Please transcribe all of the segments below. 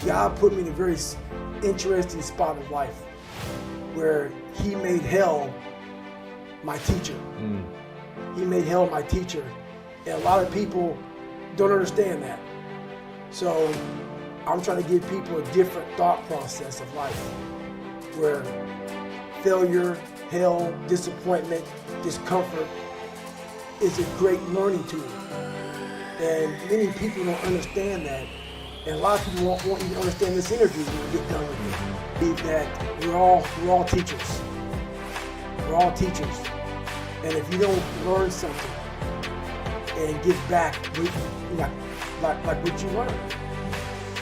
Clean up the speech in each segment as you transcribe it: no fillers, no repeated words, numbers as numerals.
God put me in a very interesting spot of life where he made hell my teacher. He made hell my teacher. And a lot of people don't understand that. So I'm trying to give people a different thought process of life where failure, hell, disappointment, discomfort is a great learning tool. And many people don't understand that. And a lot of people won't want you to understand this interview when we get done with it. Is that we're all teachers. We're all teachers. And if you don't learn something and give back like what you learned,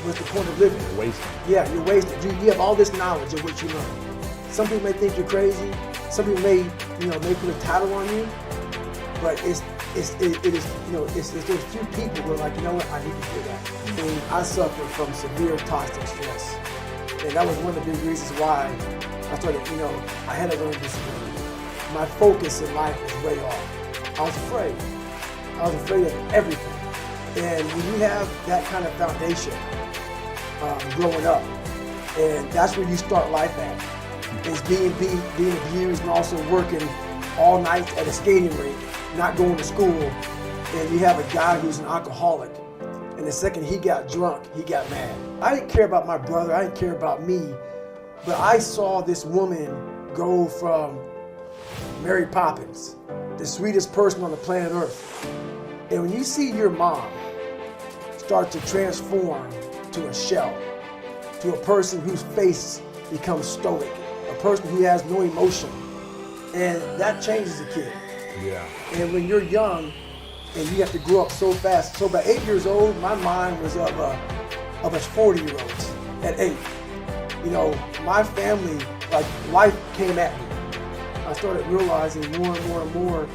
what's the point of living? You're wasting. Yeah, you're wasting. You have all this knowledge of what you learn. Some people may think you're crazy. Some people may put a title on you. But it is, it's those few people who are like, you know what, I need to do that. And I suffer from severe toxic stress. And that was one of the big reasons why I started, I had to learn discipline. My focus in life was way off. I was afraid. I was afraid of everything. And when you have that kind of foundation growing up, and that's where you start life at, is being abused and also working all night at a skating rink, not going to school, and you have a guy who's an alcoholic, and the second he got drunk, he got mad. I didn't care about my brother, I didn't care about me, but I saw this woman go from Mary Poppins, the sweetest person on the planet Earth. And when you see your mom start to transform to a shell, to a person whose face becomes stoic, a person who has no emotion, and that changes a kid. Yeah. And when you're young and you have to grow up so fast, so by 8 years old, my mind was of a 40-year-old at 8. My family, like life came at me. I started realizing more and more and more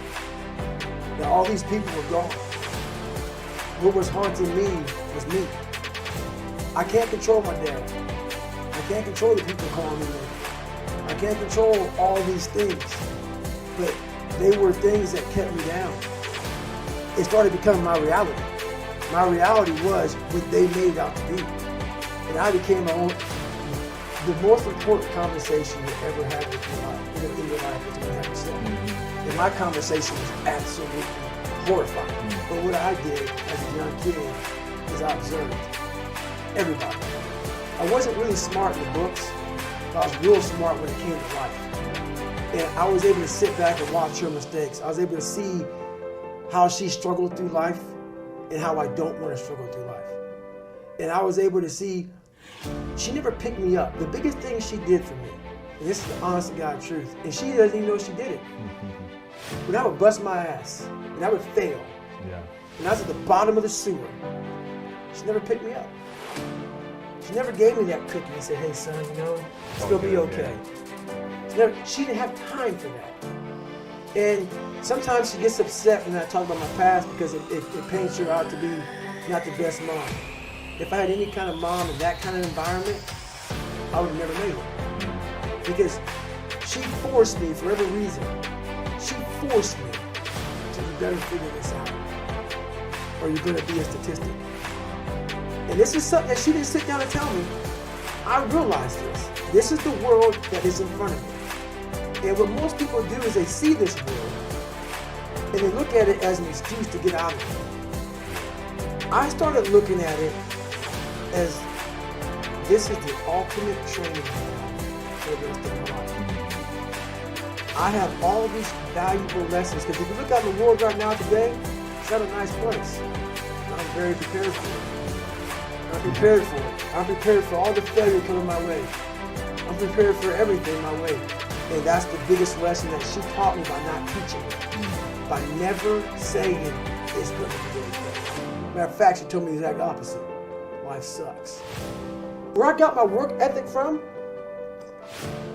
that all these people were gone. What was haunting me was me. I can't control my dad. I can't control the people calling me name. I can't control all these things. But they were things that kept me down. It started becoming my reality. My reality was what they made it out to be. And I became the most important conversation you ever had with your life, in your life is when you have yourself. And my conversation was absolutely horrifying. But what I did as a young kid is I observed everybody. I wasn't really smart in the books, but I was real smart when it came to life. And I was able to sit back and watch her mistakes. I was able to see how she struggled through life and how I don't want to struggle through life. And I was able to see she never picked me up. The biggest thing she did for me, and this is the honest to God truth, and she doesn't even know she did it. When I would bust my ass, and I would fail, and I was at the bottom of the sewer, she never picked me up. She never gave me that cookie and said, hey son, it's gonna be okay. She didn't have time for that. And sometimes she gets upset when I talk about my past because it paints her out to be not the best mom. If I had any kind of mom in that kind of environment, I would have never made it. Because she forced me, for every reason, she forced me to, you better figure this out, or you're gonna be a statistic. And this is something that she didn't sit down and tell me. I realized this. This is the world that is in front of me. And what most people do is they see this world and they look at it as an excuse to get out of it. I started looking at it as this is the ultimate training ground for the rest of my life. I have all these valuable lessons because if you look out in the world right now today, it's not a nice place. I'm very prepared for it. I'm prepared for it. I'm prepared for all the failure coming my way. I'm prepared for everything my way. And that's the biggest lesson that she taught me by not teaching me. By never saying it's going to be okay. Matter of fact, she told me the exact opposite. Life sucks. Where I got my work ethic from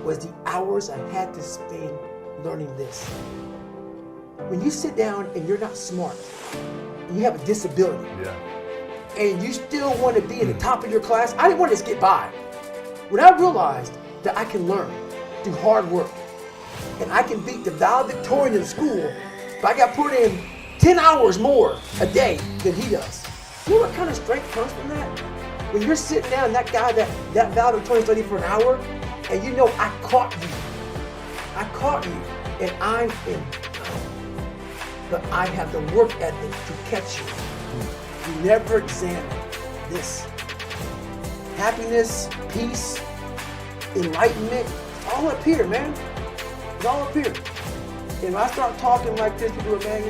was the hours I had to spend learning this. When you sit down and you're not smart, and you have a disability, and you still want to be in the top of your class, I didn't want to just get by. When I realized that I can learn through hard work, and I can beat the valedictorian in school, but I got put in 10 hours more a day than he does. You know what kind of strength comes from that? When you're sitting down, that guy that valedictorian studied for an hour, and you know I caught you. I caught you, and I'm in. But I have the work ethic to catch you. You never examine this. Happiness, peace, enlightenment, it's all up here, man. It's all up here. And when I start talking like this, people are, man, I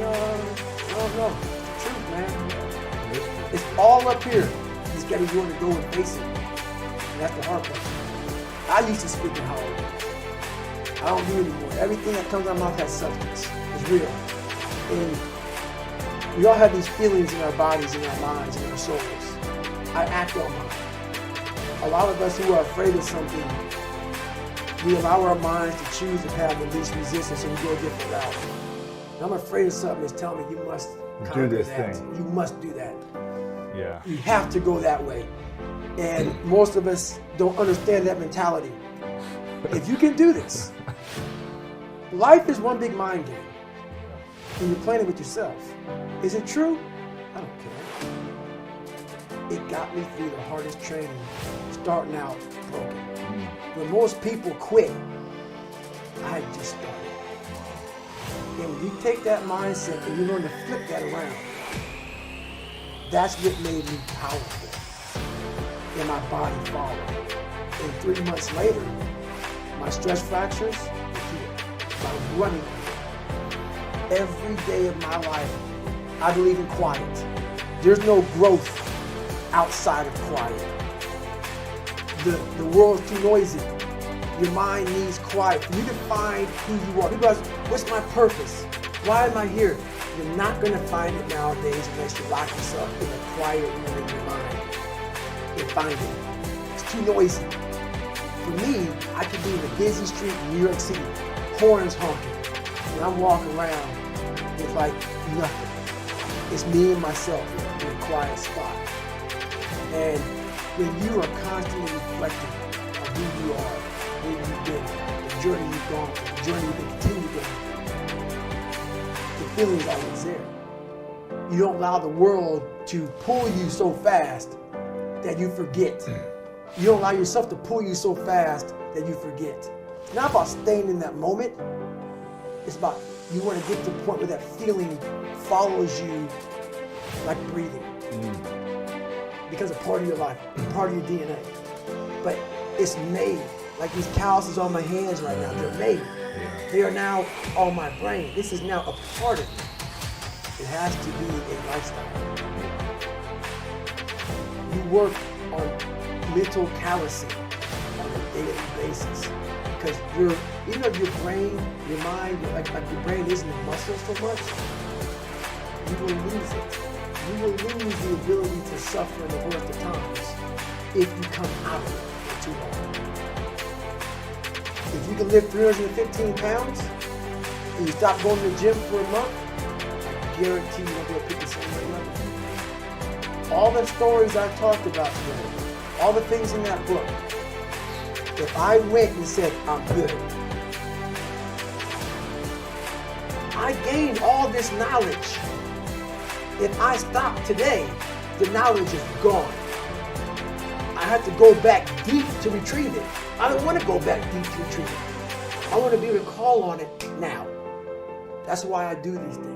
don't know. It's the truth, man. It's all up here. You just got to be willing to go and face it. And that's the hard part. I used to speak in how I don't do it anymore. Everything that comes out of my mouth has substance. It's real. And we all have these feelings in our bodies, in our minds, in our souls. I act on mine. A lot of us who are afraid of something, we allow our minds to choose the path of least resistance and we go a different route. And I'm afraid of something that's telling me you must do this that. thing. You must do that. Yeah. You have to go that way. And most of us don't understand that mentality. If you can do this, life is one big mind game. And you're playing it with yourself. Is it true? I don't care. It got me through the hardest training, starting out broken. When most people quit, I just started. And when you take that mindset and you learn to flip that around, that's what made me powerful. And my body followed. And 3 months later, my stress fractures were healed. I was running. Every day of my life, I believe in quiet. There's no growth outside of quiet. The world's too noisy. Your mind needs quiet. For you to find who you are. People ask, what's my purpose? Why am I here? You're not going to find it nowadays unless you lock yourself in a quiet room in your mind and find it. It's too noisy. For me, I could be in a busy street in New York City, horns honking. And I'm walking around with like nothing. It's me and myself in a quiet spot. And when you are constantly reflecting on who you are, where you've been, the journey you've gone through, the journey you continue going through, the feeling's always there. You don't allow the world to pull you so fast that you forget. You don't allow yourself to pull you so fast that you forget. It's not about staying in that moment. It's about you want to get to the point where that feeling follows you like breathing. Because a part of your life, part of your DNA. But it's made. Like these calluses on my hands right now, they're made. They are now on my brain. This is now a part of me. It has to be a lifestyle. You work on mental callousing on a daily basis. Because even though your brain, your mind, like your brain isn't a muscle so much, you will lose it. You will lose the ability to suffer in the worst of times if you come out of it for too long. If you can lift 315 pounds and you stop going to the gym for a month, I guarantee you won't be able to pick the same way up. All the stories I talked about today, all the things in that book, if I went and said, I'm good, I gained all this knowledge. If I stop today, the knowledge is gone. I have to go back deep to retrieve it. I don't want to go back deep to retrieve it. I want to be able to call on it now. That's why I do these things.